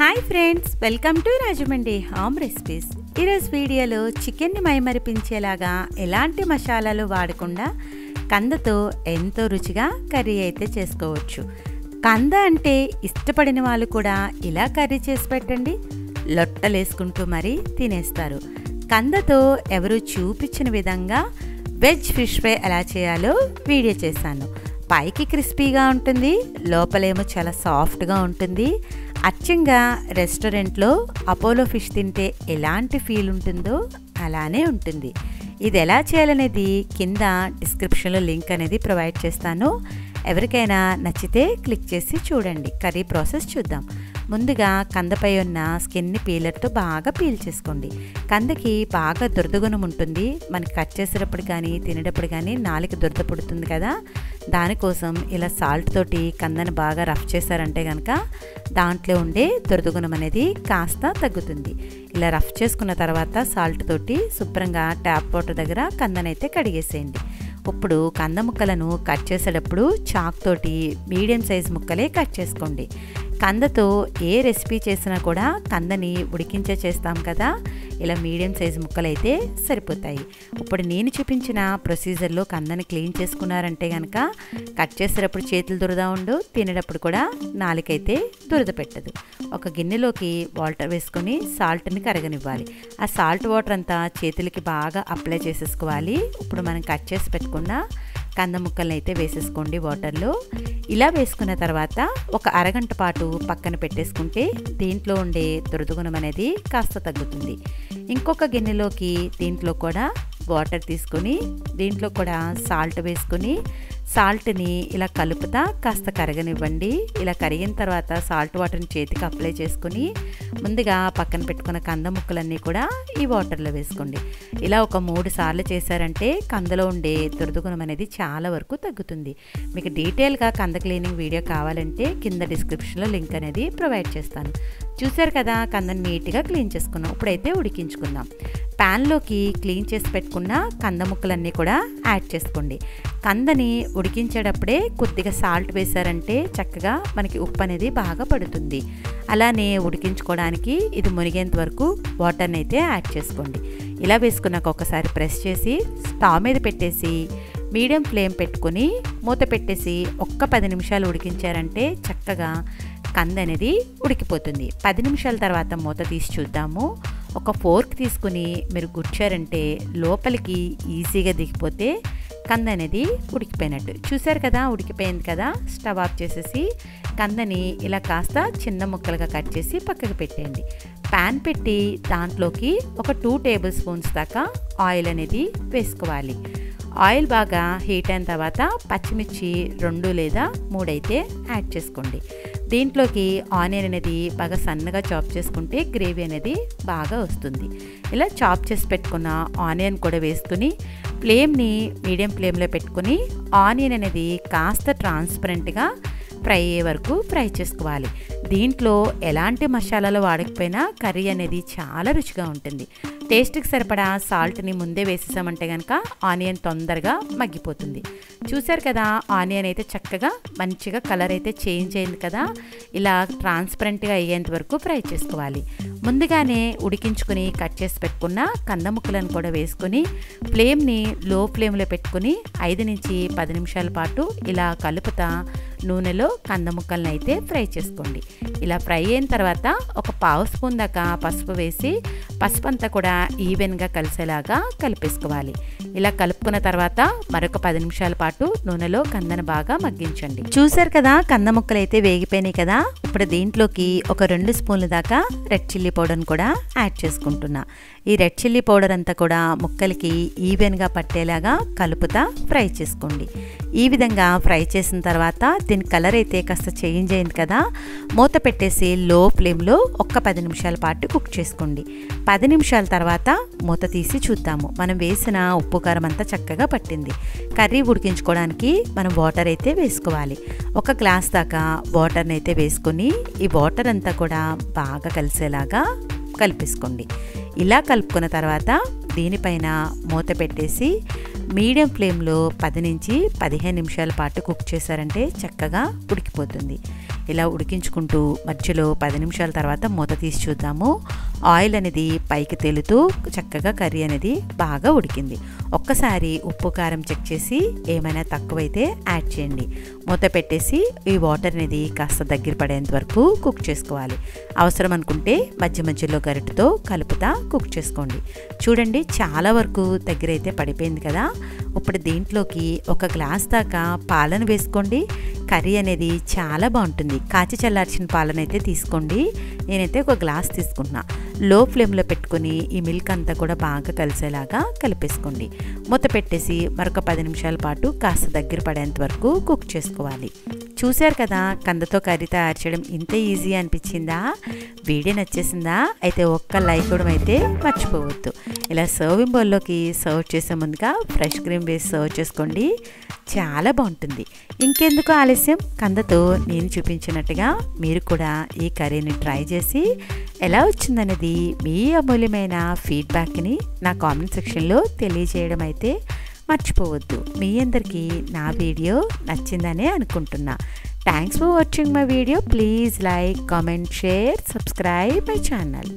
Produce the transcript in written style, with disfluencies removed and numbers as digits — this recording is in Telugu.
Hi friends, welcome to Rajahmundry home recipes. ఈరోజు వీడియోలో చికెన్ని మైమరిపించేలాగా ఎలాంటి మసాలాలు వాడకుండా కందతో ఎంతో రుచిగా కర్రీ అయితే చేసుకోవచ్చు. కంద అంటే ఇష్టపడిన వాళ్ళు కూడా ఇలా కర్రీ చేసి పెట్టండి, లొట్టలేసుకుంటూ మరీ తినేస్తారు. కందతో ఎవరు చూపించిన విధంగా వెజ్ ఫిష్ ఫ్రై ఎలా చేయాలో వీడియో చేశాను. పైకి క్రిస్పీగా ఉంటుంది, లోపలేమో చాలా సాఫ్ట్గా ఉంటుంది. అచ్చంగా రెస్టారెంట్లో అపోలో ఫిష్ తింటే ఎలాంటి ఫీల్ ఉంటుందో అలానే ఉంటుంది. ఇది ఎలా చేయాలనేది కింద డిస్క్రిప్షన్లో లింక్ అనేది ప్రొవైడ్ చేస్తాను. ఎవరికైనా నచ్చితే క్లిక్ చేసి చూడండి. కర్రీ ప్రాసెస్ చూద్దాం. ముందుగా కందపై ఉన్న స్కిన్ని పీలర్తో బాగా పీల్ చేసుకోండి. కందకి బాగా దురదగుణం ఉంటుంది. మనకి కట్ చేసేటప్పుడు కానీ తినేటప్పుడు కానీ నాలుక దురద పుడుతుంది కదా, దానికోసం ఇలా సాల్ట్ తోటి కందని బాగా రఫ్ చేశారంటే కనుక దాంట్లో ఉండే దురదగుణం అనేది కాస్త తగ్గుతుంది. ఇలా రఫ్ చేసుకున్న తర్వాత సాల్ట్ తోటి శుభ్రంగా ట్యాప్ వాటర్ దగ్గర కందనైతే కడిగేసేయండి. ఇప్పుడు కంద ముక్కలను కట్ చేసేటప్పుడు చాక్ తోటి మీడియం సైజ్ ముక్కలే కట్ చేసుకోండి. కందతో ఏ రెసిపీ చేసినా కూడా కందని ఉడికించే చేస్తాం కదా, ఇలా మీడియం సైజు ముక్కలైతే సరిపోతాయి. ఇప్పుడు నేను చూపించిన ప్రొసీజర్లో కందని క్లీన్ చేసుకున్నారంటే కనుక కట్ చేసేటప్పుడు చేతులు దురద ఉండు, తినేటప్పుడు కూడా నాలుకైతే దురద పెట్టదు. ఒక గిన్నెలోకి వాటర్ వేసుకొని సాల్ట్ని కరగనివ్వాలి. ఆ సాల్ట్ వాటర్ అంతా చేతులకి బాగా అప్లై చేసేసుకోవాలి. ఇప్పుడు మనం కట్ చేసి పెట్టుకున్న కంద ముక్కల్ని అయితే వేసేసుకోండి వాటర్లో. ఇలా వేసుకున్న తర్వాత ఒక అరగంట పాటు పక్కన పెట్టేసుకుంటే దీంట్లో ఉండే దురదగుణం అనేది కాస్త తగ్గుతుంది. ఇంకొక గిన్నెలోకి దీంట్లో కూడా వాటర్ తీసుకొని దీంట్లో కూడా సాల్ట్ వేసుకొని సాల్ట్ని ఇలా కలుపుతా కాస్త కరగనివ్వండి. ఇలా కరిగిన తర్వాత సాల్ట్ వాటర్ని చేతికి అప్లై చేసుకొని ముందుగా పక్కన పెట్టుకున్న కంద ముక్కలన్నీ కూడా ఈ వాటర్లో వేసుకోండి. ఇలా ఒక 3 సార్లు చేశారంటే కందలో ఉండే దురదగుణం అనేది చాలా వరకు తగ్గుతుంది. మీకు డీటెయిల్గా కంద క్లీనింగ్ వీడియో కావాలంటే కింద డిస్క్రిప్షన్లో లింక్ అనేది ప్రొవైడ్ చేస్తాను. చూశారు కదా, కందని నీట్గా క్లీన్ చేసుకున్నాం. ఇప్పుడైతే ఉడికించుకుందాం. ప్యాన్లోకి క్లీన్ చేసి పెట్టుకున్న కంద ముక్కలన్నీ కూడా యాడ్ చేసుకోండి. కందని ఉడికించేటప్పుడే కొద్దిగా సాల్ట్ వేశారంటే చక్కగా మనకి ఉప్పు అనేది బాగా పడుతుంది. అలానే ఉడికించుకోవడానికి ఇది మునిగేంత వరకు వాటర్ని అయితే యాడ్ చేసుకోండి. ఇలా వేసుకున్నాక ఒకసారి ప్రెస్ చేసి స్టవ్ మీద పెట్టేసి మీడియం ఫ్లేమ్ పెట్టుకొని మూత పెట్టేసి ఒక్క 10 నిమిషాలు ఉడికించారంటే చక్కగా కంద అనేది ఉడికిపోతుంది. 10 నిమిషాల తర్వాత మూత తీసి చూద్దాము. ఒక ఫోర్క్ తీసుకుని మీరు గుచ్చారంటే లోపలికి ఈజీగా దిగిపోతే కంద అనేది ఉడికిపోయినట్టు. చూసారు కదా, ఉడికిపోయింది కదా. స్టవ్ ఆఫ్ చేసేసి కందని ఇలా కాస్త చిన్న ముక్కలుగా కట్ చేసి పక్కకు పెట్టేయండి. ప్యాన్ పెట్టి దాంట్లోకి ఒక 2 టేబుల్ స్పూన్స్ దాకా ఆయిల్ అనేది వేసుకోవాలి. ఆయిల్ బాగా హీట్ అయిన తర్వాత పచ్చిమిర్చి 2 లేదా 3 అయితే యాడ్ చేసుకోండి. దీంట్లోకి ఆనియన్ అనేది బాగా సన్నగా చాప్ చేసుకుంటే గ్రేవీ అనేది బాగా వస్తుంది. ఇలా చాప్ చేసి పెట్టుకున్న ఆనియన్ కూడా వేసుకుని ఫ్లేమ్ని మీడియం ఫ్లేమ్లో పెట్టుకుని ఆనియన్ అనేది కాస్త ట్రాన్స్పరెంట్గా ఫ్రై అయ్యే వరకు ఫ్రై చేసుకోవాలి. దీంట్లో ఎలాంటి మసాలాలు వాడకపోయినా కర్రీ అనేది చాలా రుచిగా ఉంటుంది. టేస్ట్కి సరిపడా సాల్ట్ని ముందే వేసేసామంటే కనుక ఆనియన్ తొందరగా మగ్గిపోతుంది. చూసారు కదా, ఆనియన్ అయితే చక్కగా మంచిగా కలర్ అయితే చేంజ్ అయింది కదా. ఇలా ట్రాన్స్పరెంట్గా అయ్యేంత వరకు ఫ్రై చేసుకోవాలి. ముందుగానే ఉడికించుకుని కట్ చేసి పెట్టుకున్న కంద ముక్కలను కూడా వేసుకొని ఫ్లేమ్ని లో ఫ్లేమ్లో పెట్టుకుని 5 నుంచి 10 నిమిషాల పాటు ఇలా కలుపుతా నూనెలో కంద ముక్కలను అయితే ఫ్రై చేసుకోండి. ఇలా ఫ్రై అయిన తర్వాత ఒక 1/2 స్పూన్ దాకా పసుపు వేసి పసుపు అంతా కూడా ఈవెన్గా కలిసేలాగా కలిపేసుకోవాలి. ఇలా కలుపుకున్న తర్వాత మరొక 10 నిమిషాల పాటు నూనెలో కందను బాగా మగ్గించండి. చూసారు కదా, కంద ముక్కలు అయితే వేగిపోయినాయి కదా. ఇప్పుడు దీంట్లోకి ఒక 2 స్పూన్ల దాకా రెడ్ చిల్లీ పౌడర్ని కూడా యాడ్ చేసుకుంటున్నా. ఈ రెడ్ చిల్లీ పౌడర్ అంతా కూడా ముక్కలకి ఈవెన్గా పట్టేలాగా కలుపుతా ఫ్రై చేసుకోండి. ఈ విధంగా ఫ్రై చేసిన తర్వాత దీని కలర్ అయితే కాస్త చేంజ్ అయింది కదా. మూత పెట్టేసి లో ఫ్లేమ్లో ఒక్క 10 నిమిషాల పాటు కుక్ చేసుకోండి. 10 నిమిషాల తర్వాత మూత తీసి చూద్దాము. మనం వేసిన ఉప్పు కారం అంతా చక్కగా పట్టింది. కర్రీ ఉడికించుకోవడానికి మనం వాటర్ అయితే వేసుకోవాలి. 1 గ్లాస్ దాకా వాటర్ని అయితే వేసుకొని ఈ వాటర్ అంతా కూడా బాగా కలిసేలాగా కలిపేసుకోండి. ఇలా కలుపుకున్న తర్వాత దీనిపైన మూత పెట్టేసి మీడియం ఫ్లేమ్లో 10 నుంచి 15 నిమిషాల పాటు కుక్ చేశారంటే చక్కగా ఉడికిపోతుంది. ఇలా ఉడికించుకుంటూ మధ్యలో 10 నిమిషాల తర్వాత మూత తీసి చూద్దాము. ఆయిల్ అనేది పైకి తేలుతూ చక్కగా కర్రీ అనేది బాగా ఉడికింది. ఒక్కసారి ఉప్పు కారం చెక్ చేసి ఏమైనా తక్కువైతే యాడ్ చేయండి. మూత పెట్టేసి ఈ వాటర్ అనేది కాస్త దగ్గర పడేంత వరకు కుక్ చేసుకోవాలి. అవసరం అనుకుంటే మధ్య మధ్యలో గరిటెతో కలుపుతా కుక్ చేసుకోండి. చూడండి చాలా వరకు దగ్గర అయితే పడిపోయింది కదా. ఇప్పుడు దీంట్లోకి 1 గ్లాస్ దాకా పాలను వేసుకోండి. కర్రీ అనేది చాలా బాగుంటుంది. కాచి చల్లార్చిన పాలను అయితే తీసుకోండి. నేనైతే 1 గ్లాస్ తీసుకున్నా. లో ఫ్లేమ్లో పెట్టుకొని ఈ మిల్క్ అంతా కూడా బాగా కలిసేలాగా కలిపేసుకోండి. మూత పెట్టేసి మరొక 10 నిమిషాల పాటు కాస్త దగ్గర పడేంత వరకు కుక్ చేసుకోవాలి. చూశారు కదా, కందతో కర్రీ తయారు చేయడం ఇంత ఈజీ అనిపించిందా? వీడియో నచ్చేసిందా? అయితే ఒక్క లైక్ ఇవ్వడం అయితే మర్చిపోవద్దు. ఇలా సర్వింగ్ బౌల్లోకి సర్వ్ చేసే ముందుగా ఫ్రెష్ క్రీమ్ వేసి సర్వ్ చేసుకోండి. చాలా బాగుంటుంది. ఇంకెందుకు ఆలస్యం, కందతో నేను చూపించినట్టుగా మీరు కూడా ఈ కర్రీని ట్రై చేసి ఎలా వచ్చిందనేది మీ అమూల్యమైన ఫీడ్బ్యాక్ని నా కామెంట్ సెక్షన్లో తెలియజేయడం అయితే మర్చిపోవద్దు. మీ అందరికీ నా వీడియో నచ్చిందనే అనుకుంటున్నా. Thanks for watching my video. Please like, comment, share, subscribe my channel.